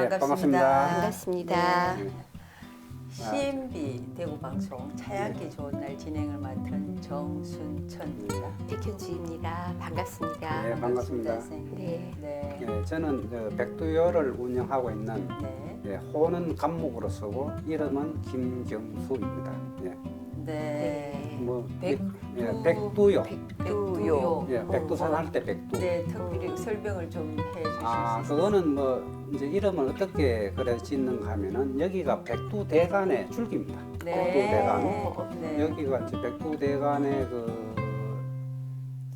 반갑습니다. 반갑습니다. 네. CMB 대구방송 차양기 좋은 날 진행을 맡은 정순천입니다. 백현주입니다. 반갑습니다. 네, 반갑습니다. 네. 네. 예, 저는 백두요를 운영하고 있는 네. 예, 호는 감목으로 쓰고 이름은 김경수입니다. 예, 네. 뭐 백두- 백두요. 백두요. 예, 백두산 할 때 백두. 네, 특별히 설명을 좀 해주실 아, 수 있어요? 그거는 뭐 이제 이름을 어떻게 그래 짓는가 하면은 여기가 백두대간의 줄기입니다. 백두대간. 네. 여기가 이제 백두대간의 그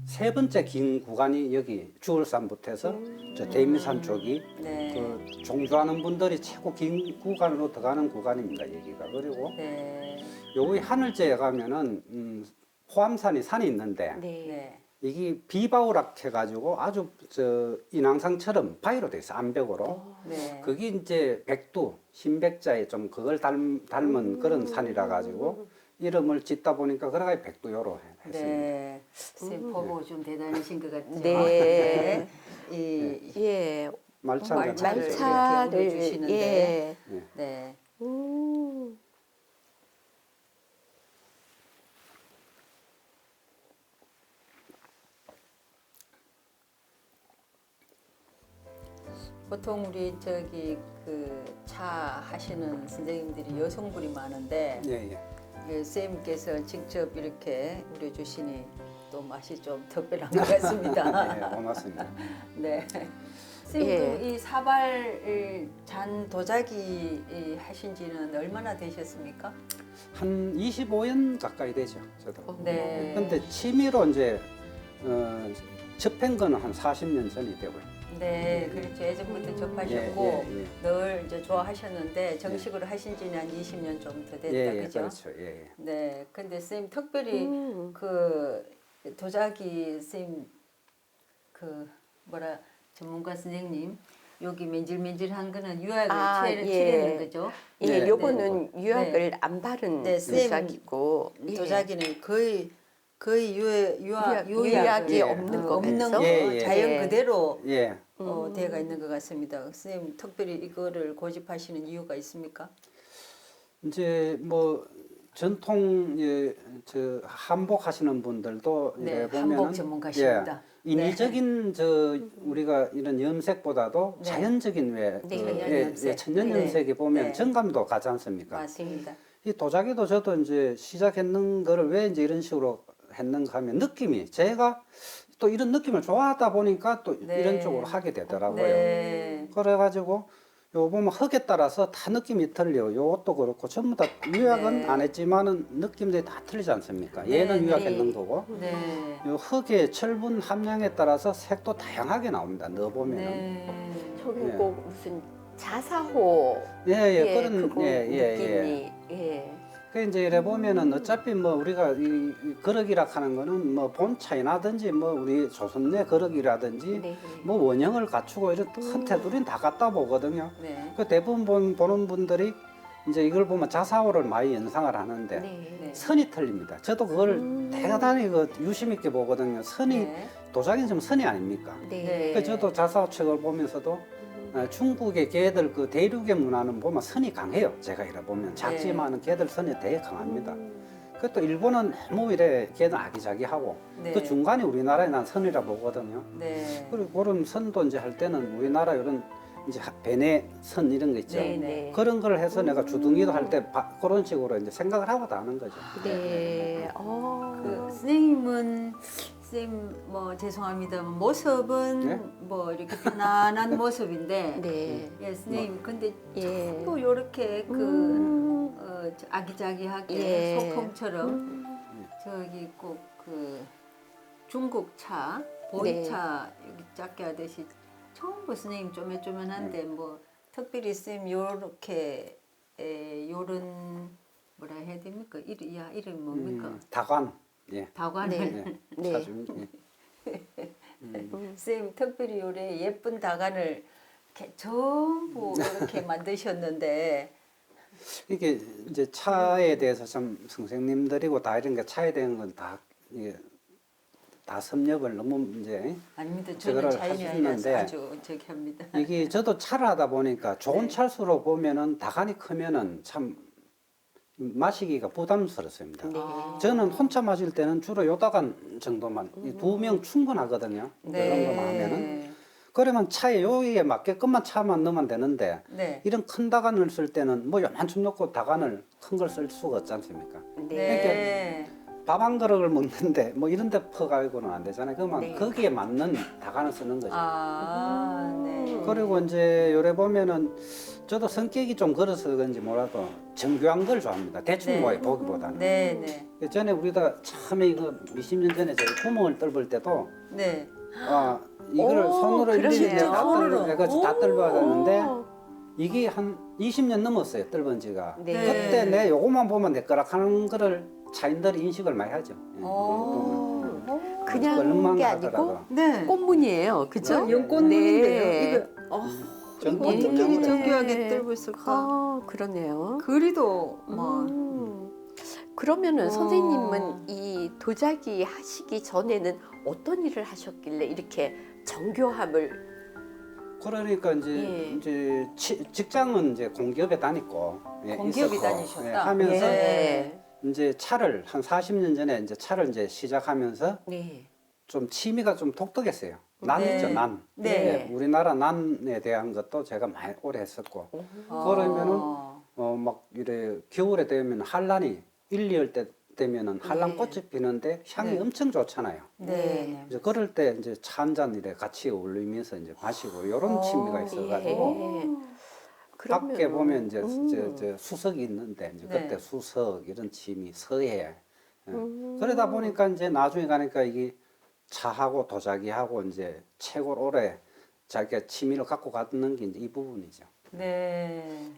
세 번째 긴 구간이 여기 주월산부터 해서 저 대미산 쪽이 네. 그 종주하는 분들이 최고 긴 구간으로 들어가는 구간입니다. 여기가. 그리고 네. 여기 하늘제에 가면은 호암산이 산이 있는데 네. 네. 이게 비바우락 해가지고 아주 저 인왕산처럼 바위로 돼 있어 암벽으로. 네. 그게 이제 백두 신백자에 좀 그걸 닮은 그런 산이라 가지고 이름을 짓다 보니까 그래가 백두요로 했습니다. 네. 선생님 보고 좀 대단하신 것 같아요. 네. 이 예. 말차를 말차를 하죠. 말차를 이렇게 올려주시는데. 예. 예. 네. 음. 보통 우리 저기 그 차 하시는 선생님들이 여성분이 많은데 예, 예. 예, 선생님께서 직접 이렇게 우려주시니 또 맛이 좀 특별한 것 같습니다. 예, 고맙습니다. 네. 선생님 예. 이 사발 잔 도자기 하신 지는 얼마나 되셨습니까? 한 25년 가까이 되죠, 저도. 네. 근데 취미로 이제 접한 거는 한 40년 전이 되고요. 네, 그렇죠. 예전부터 접하셨고 예, 예, 예. 늘 이제 좋아하셨는데 정식으로 하신 지는 한 20년 좀 더 됐다, 예, 예, 그죠? 그렇죠. 예, 예. 네, 근데 선생님 특별히 음. 그 도자기 선생님 그 뭐라 전문가 선생님 여기 맨질맨질한 거는 유약을 아, 칠해는 예. 거죠? 예, 네, 요거는 유약을 안 바른 네, 쌤. 도자기고 예. 도자기는 거의 유약이 유약이 없는 거 없는 같죠? 거 예, 예. 자연 예. 그대로 예. 되어가 있는 것 같습니다. 선생님 특별히 이거를 고집하시는 이유가 있습니까? 이제 뭐 전통 저 한복 하시는 분들도 네, 이래 보면은 한복 전문가십니다. 예, 인위적인 저 우리가 이런 염색보다도 네. 자연적인 왜 네, 그, 천연 예, 염색. 예, 천연 네. 염색에 보면 네. 정감도 가지 않습니까? 맞습니다. 이 도자기도 저도 이제 시작했는 거를 왜 이제 이런 식으로 했는가 하면 느낌이 제가 또 이런 느낌을 좋아하다 보니까 또 네. 이런 쪽으로 하게 되더라고요. 네. 그래가지고 요 보면 흙에 따라서 다 느낌이 틀려요. 요것도 그렇고 전부 다 유약은 네. 안 했지만은 느낌들이 다 틀리지 않습니까? 네, 얘는 네. 유약했는 거고 네. 요 흙의 철분 함량에 따라서 색도 다양하게 나옵니다. 넣어보면은 네. 저기 예. 꼭 무슨 자사호 예예 그런 그거 예예예. 느낌이 예. 그 이제 이래 보면은 어차피 뭐 우리가 이 거럭이라 하는 거는 뭐 본차이나든지 뭐 우리 조선내 거럭이라든지 네. 뭐 원형을 갖추고 이런 큰 테두리는 다 갖다 보거든요. 네. 그 대부분 보는 분들이 이제 이걸 보면 자사오를 많이 연상을 하는데 네. 네. 선이 틀립니다. 저도 그걸 대단히 그 유심 있게 보거든요. 선이 네. 도자기는 좀 선이 아닙니까? 네. 그 저도 자사오 책을 보면서도 중국의 개들 그 대륙의 문화는 보면 선이 강해요. 제가 이래 보면 작지만은 개들 선이 되게 강합니다. 그또 일본은 너무 이래 개는 아기자기하고 네. 그 중간이 우리나라에 난 선이라 보거든요. 네. 그리고 그런 선도 이제 할 때는 우리나라 이런 이제 베네 선 이런 거 있죠. 네, 네. 그런 걸 해서 내가 주둥이도 할 때 그런 식으로 이제 생각을 하고 다 하는 거죠. 네. 그 선생님은 선생님 뭐 죄송합니다만 모습은 네? 뭐 이렇게 편안한 모습인데 네. 예 선생님 근데 예. 자꾸 이렇게 그 아기자기하게 예. 소품처럼 저기 꼭 그 중국 차 보이차 여기 작게 하듯이 처음부터 선생님 쪼매쪼매한데 뭐 특별히 선생님 요렇게 요런 뭐라 해야 됩니까? 이름 뭡니까? 다관. 예. 다관을 네. 네. 사진. 예. 선생님 특별히 요래 예쁜 다관을 이렇게 전부 이렇게 만드셨는데 이게 이제 차에 대해서 좀 선생님들이고 다 이런 게 차에 대한 건 다 이게 다 섭렵을 너무 이제 아닙니다. 저거를 저는 차인이 하시는데 아니라서 아주 저기 합니다. 이게 저도 차를 하다 보니까 좋은 네. 찰수로 보면은 다간이 크면은 참 마시기가 부담스럽습니다. 네. 저는 혼자 마실 때는 주로 요다간 정도만 이 2명 충분하거든요. 그 정도만 하면은 그러면 차에 여기에 맞게끔만 차만 넣으면 되는데 네. 이런 큰 다간을 쓸 때는 뭐 요만큼 넣고 다간을 큰 걸 쓸 수가 없지 않습니까? 네. 밥 한 그릇을 먹는데 뭐 이런 데 퍼가지고는 안 되잖아요. 그러면 네. 거기에 맞는 다간을 쓰는 거죠. 아, 네. 그리고 이제 요래 보면은 저도 성격이 좀 그래서 그런지 몰라도 정교한 걸 좋아합니다. 대충 네. 뭐에 보기보다는. 네, 네. 전에 우리가 처음에 이거 몇십 년 전에 저희 구멍을 뚫을 때도 네. 이거를 오, 손으로 일일이 이제 그러네요. 다 손으로. 다 뚫어야 되는데 오. 이게 한 20년 넘었어요. 뚫은 지가. 네. 그때 내 요것만 보면 내 거라 하는 거를 차인들이 인식을 많이 하죠. 예, 오. 그냥 얼마나 게 아니고 하더라도. 네. 꽃무늬예요, 그죠? 연꽃무늬인데요. 네. 이거 정교한 어떻게 정교한 이렇게 정교하게 네. 뜰고 있을까? 그러네요. 그리도 뭐 그러면은 어. 선생님은 이 도자기 하시기 전에는 어떤 일을 하셨길래 이렇게 정교함을 그러니까 예. 이제 직장은 이제 공기업에 다니고 공기업에 있었고, 다니셨다? 하면서 네. 이제 차를 한 40년 전에 이제 차를 이제 시작하면서 네. 좀 취미가 좀 독특했어요. 난 네. 있죠, 난. 네. 예, 우리나라 난에 대한 것도 제가 많이 오래 했었고 그러면은 막 이래 겨울에 되면 한란이 1, 2월 때 되면은 한란꽃이 피는데 향이 네. 엄청 좋잖아요. 네. 이제 그럴 때 이제 차 한 잔 이래 같이 어울리면서 이제 마시고 이런 취미가 있어가지고 예. 밖에 그러면은, 보면 이제 저 수석이 있는데 이제 네. 그때 수석 이런 취미 서예 그러다 보니까 이제 나중에 가니까 이게 차하고 도자기하고 이제 최고 오래 자기가 취미를 갖고 갔는 게 이제 이 부분이죠. 네.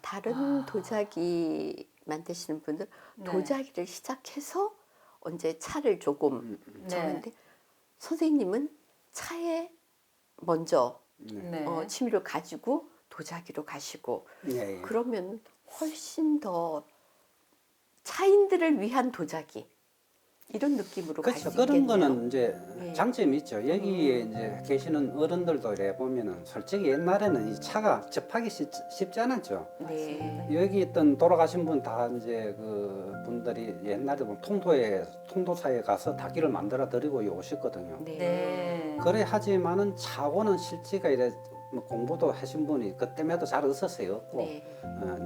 다른 도자기 만드시는 분들 네. 도자기를 시작해서 언제 차를 조금 네. 좋아하는데 선생님은 차에 먼저 네. 취미를 가지고 도자기로 가시고 예, 예. 그러면 훨씬 더 차인들을 위한 도자기 이런 느낌으로 갈 그렇죠. 수 그런 있겠네요. 거는 이제 네. 장점이 있죠. 여기에 이제 계시는 어른들도 이래 보면은 솔직히 옛날에는 이 차가 접하기 쉽지 않았죠. 네. 여기 있던 돌아가신 분 다 이제 그 분들이 옛날에 보면 통도사에 가서 닭기를 만들어 드리고 오셨거든요. 네. 네. 그래 하지만은 차고는 실지가 이래 뭐 공부도 하신 분이 그때에도 잘 없었어요. 없고 네.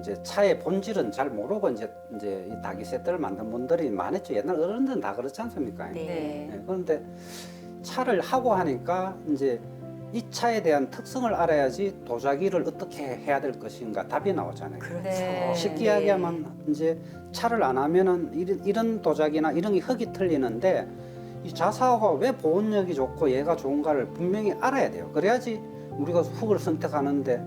이제 차의 본질은 잘 모르고 이제 이 닭이 세트를 만든 분들이 많았죠. 옛날 어른들은 다 그렇지 않습니까? 네. 예, 그런데 차를 하고 하니까 이제 이 차에 대한 특성을 알아야지 도자기를 어떻게 해야 될 것인가 답이 나오잖아요. 그렇죠. 네. 쉽게 이야기하면 이제 차를 안 하면은 이런 도자기나 이런 게 흙이 틀리는데 이 자사가 왜 보온력이 좋고 얘가 좋은가를 분명히 알아야 돼요. 그래야지 우리가 흙을 선택하는데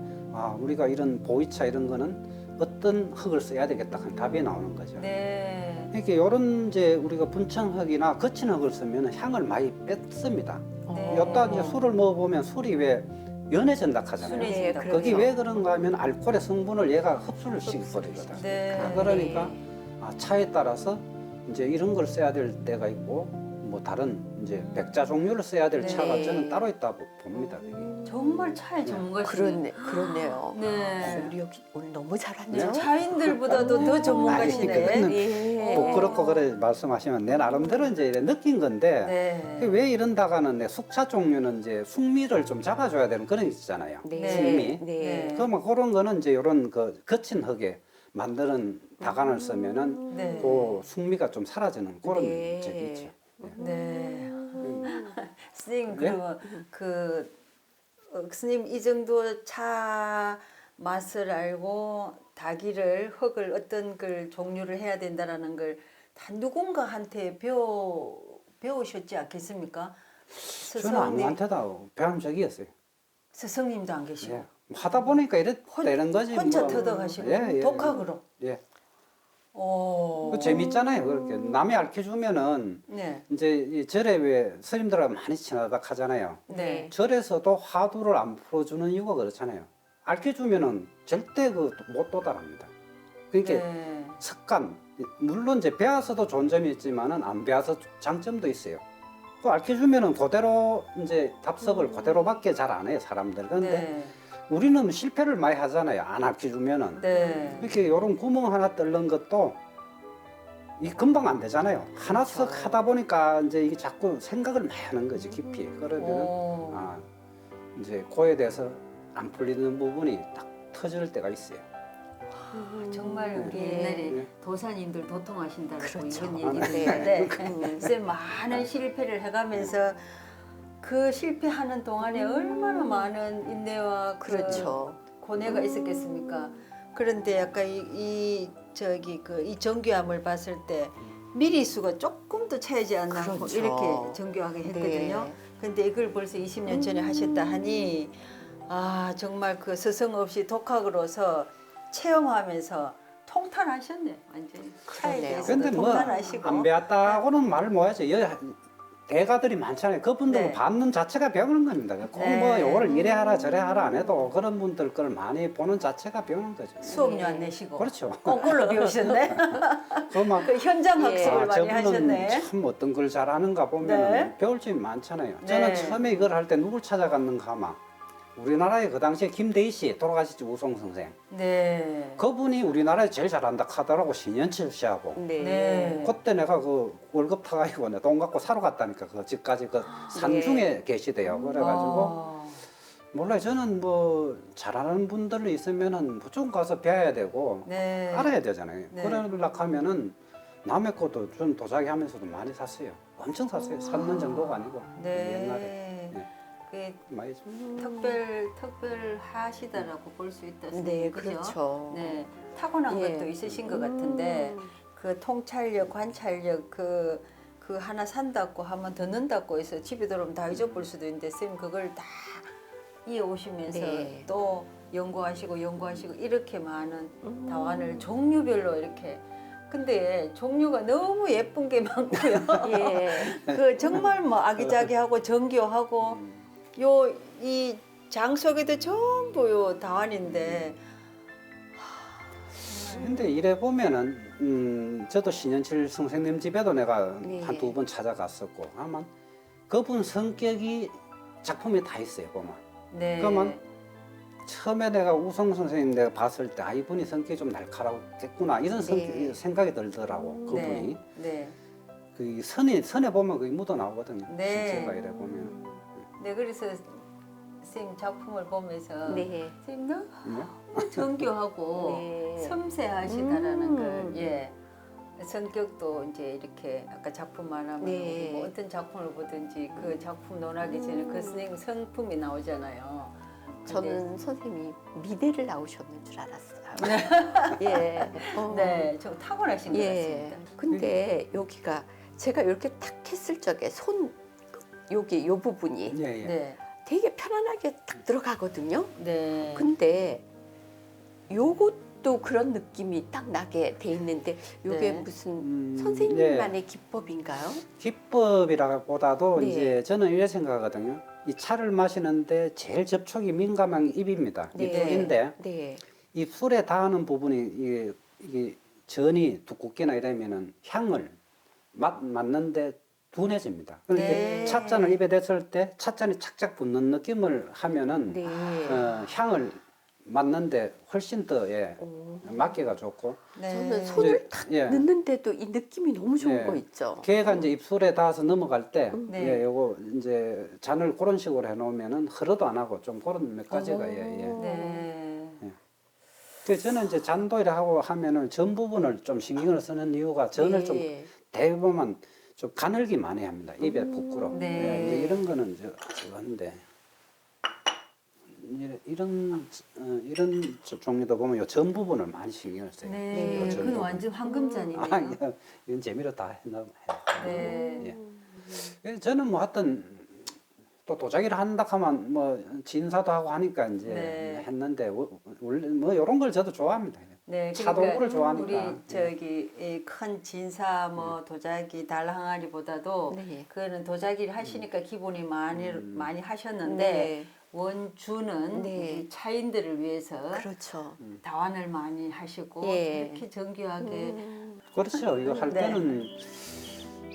우리가 이런 보이차 이런 거는 어떤 흙을 써야 되겠다 하는 답이 나오는 거죠. 네. 이렇게 요런 이제 우리가 분청흙이나 거친 흙을 쓰면 향을 많이 뺐습니다. 네. 여기다 이제 술을 먹어보면 술이 왜 연해진다 하잖아요. 순해진다. 네, 거기 그렇죠. 왜 그런가 하면 알코올의 성분을 얘가 흡수를 시켜버리거든. 네. 그러니까 차에 따라서 이제 이런 걸 써야 될 때가 있고 뭐 다른 이제 백자 종류를 써야 될 네. 차가 저는 따로 있다고 봅니다. 그게. 정말 차의 전문가시네요. 그렇네요. 네. 우리 여기 오늘 너무 네. 잘하네요. 차인들보다도 더 전문가시네. 아니, 예. 꼭 그렇고 그래 말씀하시면 내 나름대로 이제 이래 느낀 건데 네. 왜 이런다가는 내 숙차 종류는 이제 숙미를 좀 잡아줘야 되는 그런 게 있잖아요. 네. 숙미. 네. 그러면 그런 거는 이제 이런 그 거친 흙에 만드는 다간을 쓰면은 네. 그 숙미가 좀 사라지는 그런 네. 적이 있죠. 네. 스님 네? 그러면 스님 이 정도 차 맛을 알고 닭이를 흙을 어떤 걸 종류를 해야 된다라는 걸 다 누군가한테 배우셨지 않겠습니까? 저는 아무한테도 배운 적이 없어요. 스승님도 안 계시고 예. 하다 보니까 이래 되는 거지. 혼자 뭐. 터득하시고 예, 예, 독학으로. 예. 오. 그 재밌잖아요. 그렇게 남이 알려주면은 네. 이제 이 절에 왜 스님들하고 많이 친하다 하잖아요. 네. 절에서도 화두를 안 풀어주는 이유가 그렇잖아요. 알려주면은 절대 그 못 도달합니다. 그러니까 네. 습관 물론 이제 배워서도 좋은 점이 있지만은 안 배워서 장점도 있어요. 또 알려주면은 그대로 이제 답석을 그대로밖에 잘 안 해요 사람들. 근데 네. 우리는 실패를 많이 하잖아요. 안 알려주면은 네. 이렇게 이런 구멍 하나 뚫는 것도 이 금방 안 되잖아요. 하나씩 그렇죠. 하다 보니까 이제 이게 자꾸 생각을 많이 하는 거지 깊이. 그러면은 오. 아 이제 그에 대해서 안 풀리는 부분이 딱 터질 때가 있어요. 정말 우리 네. 옛날에 네. 도사님들 도통하신다고 그렇죠. 이런 아, 얘기 네. 듣는데 쌤 많은 실패를 해가면서 그 실패하는 동안에 얼마나 많은 인내와 그렇죠. 고뇌가 있었겠습니까? 그런데 약간 이 정교함을 봤을 때 미리수가 조금 더 차이지 않나 그렇죠. 이렇게 정교하게 했거든요. 네. 근데 이걸 벌써 20년 전에 하셨다 하니 아 정말 그 스승 없이 독학으로서 체험하면서 통탄하셨네 완전히 차에 그러네요. 대해서도 근데 뭐 통탄하시고 안 배웠다고는 말을 못하죠. 대가들이 많잖아요. 그분들은 네. 받는 자체가 배우는 겁니다. 꼭 네. 뭐 요거를 이래 하라 저래 하라 안 해도 그런 분들 걸 많이 보는 자체가 배우는 거죠. 수업료 안 내시고 그렇죠. 거꾸로 배우셨네. 그막 그 현장 예. 학습을 많이 하셨네. 참 어떤 걸 잘하는가 보면 네. 배울 점이 많잖아요. 네. 저는 처음에 이걸 할 때 누굴 찾아갔는가 하면 우리나라에 그 당시에 김대희 씨 돌아가셨죠 우송 선생. 네. 그분이 우리나라에 제일 잘한다 하더라고 신현철 씨하고. 네. 네. 그때 내가 그 월급 타가지고 내 돈 갖고 사러 갔다니까 그 집까지 그 산중에 계시대요. 그래가지고 와. 몰라요. 저는 뭐 잘하는 분들 있으면은 무조건 가서 배워야 되고 네. 알아야 되잖아요. 네. 그러려고 하면은 남의 것도 좀 도자기 하면서도 많이 샀어요. 엄청 샀어요. 샀는 정도가 아니고 옛날에 네. 그 많이 특별 하시다라고 볼 수 있다. 네, 그죠? 그렇죠. 네. 타고난 예. 것도 있으신 것 같은데 그 통찰력, 관찰력 그 하나 산다고 하면 더 는다고 해서 집에 들어오면 다 잊어볼 수도 있는데 쌤 그걸 다 이어 오시면서 네. 또 연구하시고 이렇게 많은 다완을 종류별로 이렇게 근데 종류가 너무 예쁜 게 많고요. 예. 그 정말 뭐 아기자기하고 정교하고 이 장 속에도 전부 요 다완인데 근데 이래 보면은 저도 신현철 선생님 집에도 내가 네. 한 두 번 찾아갔었고 아마 그분 성격이 작품에 다 있어요 보면. 네. 그러면 처음에 내가 우성 선생님 내가 봤을 때 아 이분이 성격이 좀 날카롭겠구나 이런 네. 생각이 들더라고 그분이. 네. 그 선에 보면 그게 묻어 나오거든요. 네. 실제가 이래 보면. 네, 그래서 쌤 작품을 보면서 네. 쌤 너무 네? 정교하고 네. 섬세하시다라는 걸 예. 성격도 이제 이렇게 아까 작품 하나만 네. 보고 뭐 어떤 작품을 보든지 그 작품 논하기 전에 그 선생님 성품이 나오잖아요. 저는 선생님이 미대를 나오셨는 줄 알았어요. 예. 네, 좀 타고나신 것 예. 같습니다. 근데 여기가 제가 이렇게 탁 했을 적에 여기 요 부분이 예, 예. 네, 되게 편안하게 딱 들어가거든요. 네. 근데 요것도 그런 느낌이 딱 나게 돼 있는데 요게 네. 무슨 예. 선생님만의 기법인가요? 기법이라보다도 네. 이제 저는 이렇게 생각하거든요. 이 차를 마시는데 제일 접촉이 민감한 입입니다. 네. 입술인데 네. 입술에 닿는 부분이 이게 전이 두껍게나 이러면은 향을 맡는데 둔해집니다. 그런데 네. 찻잔을 입에 댔을 때 찻잔이 착착 붙는 느낌을 하면은 네. 향을 맡는데 훨씬 더 오. 맡기가 좋고 네. 저는 손을 탁 예. 넣는데도 이 느낌이 너무 좋은 예. 거 있죠. 걔가 이제 입술에 닿아서 넘어갈 때, 네. 예, 요거 이제 잔을 그런 식으로 해놓으면은 흐르도 안 하고 좀 그런 몇 가지가 예, 예. 네. 그래서 저는 이제 잔도이를 하고 하면은 전 부분을 좀 신경을 쓰는 이유가 전을 좀 대보면 좀 가늘기 많이 합니다. 입에 부끄러. 네. 예, 이제 이런 거는 저건데 이런 종류도 보면 요 전 부분을 많이 신경을 써요. 네. 그 그건 정도. 완전 황금잔이네요. 아, 이건 재미로 다 해놓은. 네. 예. 저는 뭐 하여튼 또 도자기를 한다 하면 뭐 진사도 하고 하니까 이제 네. 했는데 원래 뭐 이런 걸 저도 좋아합니다. 네, 차도구를 좋아하니까. 우리 저기 이 큰 진사 뭐 도자기 달항아리보다도 네. 그거는 도자기를 하시니까 기본이 많이 하셨는데 네. 원주는 네. 이 차인들을 위해서 그렇죠. 다완을 많이 하시고 예. 이렇게 정교하게 그렇죠. 이거 할 네. 때는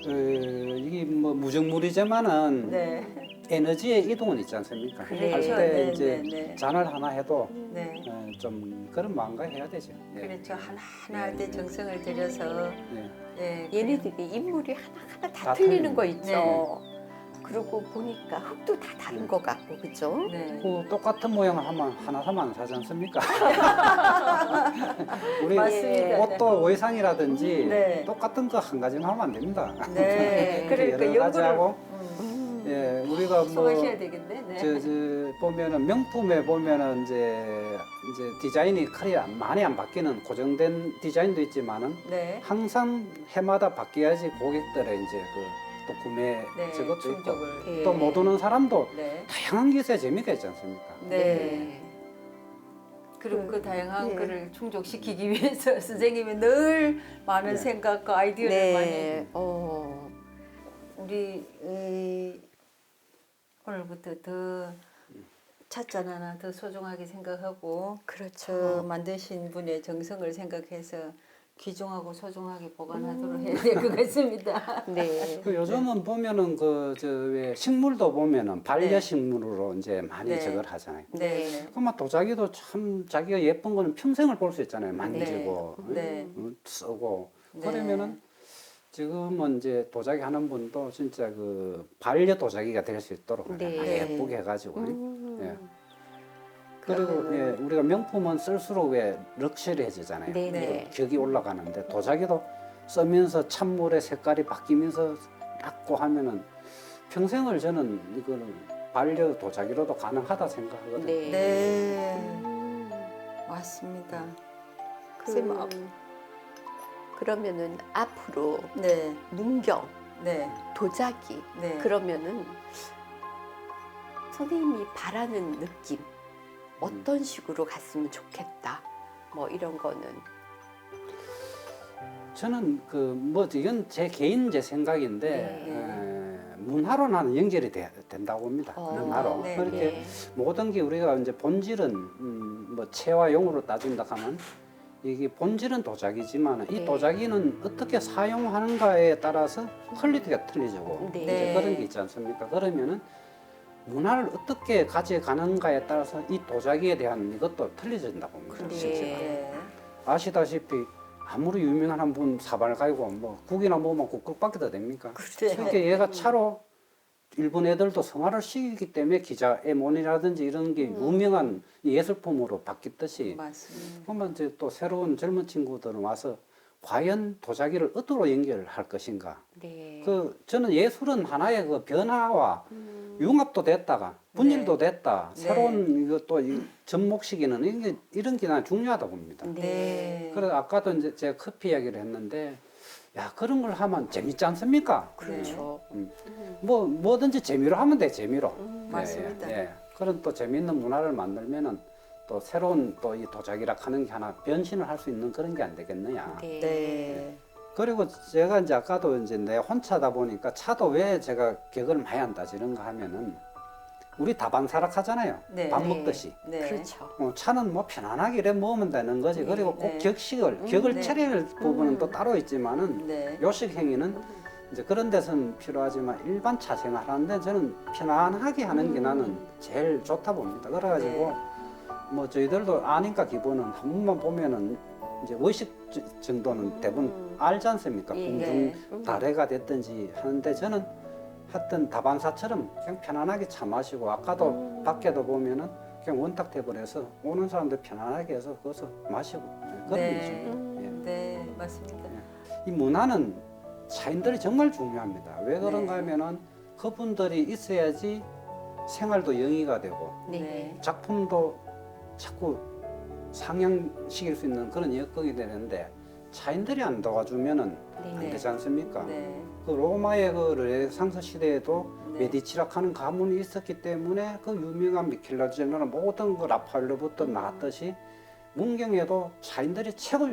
이게 뭐 무정물이지만은 네. 에너지의 이동은 있지 않습니까? 그렇죠. 할 때 네, 이제 네, 네. 잔을 하나 해도 네. 좀 그런 마음가 해야 되죠. 예. 그렇죠. 하나하나 할 때 정성을 들여서 예. 예. 얘네들이 인물이 하나하나 다 다 틀리는 거 틀리는 있죠. 그리고 보니까 흙도 다 다른 것 같고 그죠? 네. 그 똑같은 모양을 하면 하나 사면 안 사지 않습니까? 우리 맞습니다. 옷도 의상이라든지 네. 똑같은 거 한 가지만 하면 안 됩니다. 네. 그러니까 여러 가지 연구를 하고 음, 예, 우리가 뭐 수고하셔야 되겠네. 네. 저 보면은 명품에 보면은 이제 디자인이 크게 많이 안 바뀌는 고정된 디자인도 있지만은 네. 항상 해마다 바뀌어야지 고객들의 이제 그 또 구매 네. 저것도 있고 충족을. 예. 또 못 오는 사람도 네. 다양한 기세에 재미가 있지 않습니까? 네. 그리고 그 다양한 네. 거를 충족시키기 위해서 선생님이 늘 많은 네. 생각과 아이디어를 네. 많이 우리 오늘부터 더 찻잔 하나 더 소중하게 생각하고 저 그렇죠. 만드신 분의 정성을 생각해서 귀중하고 소중하게 보관하도록 해야 될 것 같습니다. 네. 그 요즘은 보면은 그 저 왜 식물도 보면은 반려식물로 이제 많이 네. 저걸 하잖아요. 네. 그만 도자기도 참 자기가 예쁜 거는 평생을 볼 수 있잖아요. 만지고 네. 쓰고 네. 그러면은 지금은 이제 도자기 하는 분도 진짜 그 반려 도자기가 될 수 있도록 네. 아주 예쁘게 해가지고 음. 예. 그리고 예, 우리가 명품은 쓸수록 왜 럭셔리해지잖아요. 네, 네. 그 격이 올라가는데 도자기도 쓰면서 찬물의 색깔이 바뀌면서 닦고 하면은 평생을 저는 이거는 반려 도자기로도 가능하다 생각하거든요. 네. 네. 그, 맞습니다. 선생님, 그러면은 앞으로 네. 문경, 네. 도자기 네. 그러면은 선생님이 바라는 느낌 어떤 식으로 갔으면 좋겠다. 뭐 이런 거는 저는 그 뭐 이건 제 개인 제 생각인데 네. 문화로 나는 연결이 된다고 봅니다. 문화로 네, 그렇게 네. 모든 게 우리가 이제 본질은 뭐 체와 용으로 따진다 하면 이게 본질은 도자기지만 이 네. 도자기는 어떻게 사용하는가에 따라서 퀄리티가 틀리고 네. 이제 그런 게 있지 않습니까? 그러면은 문화를 어떻게 가져가는가에 따라서 이 도자기에 대한 이것도 틀려진다고 봅니다. 네. 실제로. 네. 아시다시피 아무리 유명한 한 분 사발 가지고 뭐 국이나 뭐만 국밥밖에 더 됩니까? 그렇죠. 그러니까 얘가 차로 일본 애들도 성화를 시키기 때문에 기자 에몬이라든지 이런 게 유명한 예술품으로 바뀌듯이 맞습니다. 그러면 이제 또 새로운 젊은 친구들은 와서 과연 도자기를 어디로 연결할 것인가? 네. 그 저는 예술은 하나의 그 변화와 융합도 됐다가 분일도 됐다. 네. 새로운 이것도 접목시키는 이런 게 난 중요하다 봅니다. 네. 그래서 아까도 이제 제가 커피 이야기를 했는데 야 그런 걸 하면 재밌지 않습니까? 그렇죠. 뭐 뭐든지 재미로 하면 돼 재미로. 맞습니다. 예. 그런 또 재밌는 문화를 만들면은 또 새로운 또 이 도자기라 하는 게 하나 변신을 할 수 있는 그런 게 안 되겠느냐. 네. 네. 그리고 제가 이제 아까도 이제 내 혼자다 보니까 차도 왜 제가 격을 많이 한다 이런가 하면은 우리 다방사락 하잖아요. 네. 밥 네. 먹듯이. 네. 그렇죠. 차는 뭐 편안하게 이래 먹으면 되는 거지. 네. 그리고 꼭 네. 격을 네. 차릴 부분은 또 따로 있지만은 네. 요식 행위는 이제 그런 데서는 필요하지만 일반 차 생활하는데 저는 편안하게 하는 게 나는 제일 좋다 봅니다. 그래가지고 뭐 저희들도 아니까 기본은 한 번만 보면은 이제 의식 정도는 대부분 알지 않습니까? 예. 공중 다래가 됐든지 하는데 저는 하여튼 다반사처럼 그냥 편안하게 차 마시고 아까도 밖에도 보면은 그냥 원탁 테이블에서 오는 사람들 편안하게 해서 거기서 마시고 그런 네. 거죠. 네. 맞습니다. 이 문화는 차인들이 정말 중요합니다. 왜 그런가 네. 하면은 그분들이 있어야지 생활도 영위가 되고 네. 작품도 자꾸 상향시킬 수 있는 그런 여건이 되는데 차인들이 안 도와주면은 안 네. 되지 않습니까? 네. 그 로마의 그 르네상스 시대에도 네. 메디치라카는 가문이 있었기 때문에 그 유명한 미켈란젤로나 모든 그 라파엘로부터 나왔듯이 문경에도 차인들이 최고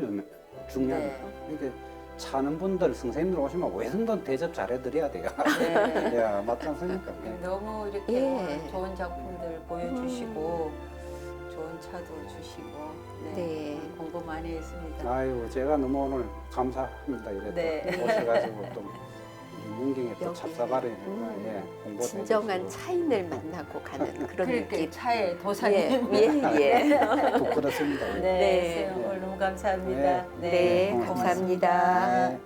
중요합니다. 네. 이렇게 차는 분들 선생님들 오시면 외선돈 대접 잘해드려야 돼요. 네. 야 맞지 않습니까? 예. 너무 이렇게 예. 오늘 좋은 작품들 보여주시고 좋은 차도 주시고 네. 공부 많이 했습니다. 아유 제가 너무 오늘 감사합니다. 이래 네. 또 오셔가지고 또 문경에 또 여기. 찹쌀바리 예, 홍보도 진정한 해주시고. 차인을 만나고 가는 그런 그렇게 느낌. 차에 도사님. 예. 부끄럽습니다. 네, 네. 선생님 오늘 너무 감사합니다. 네, 감사합니다. 네.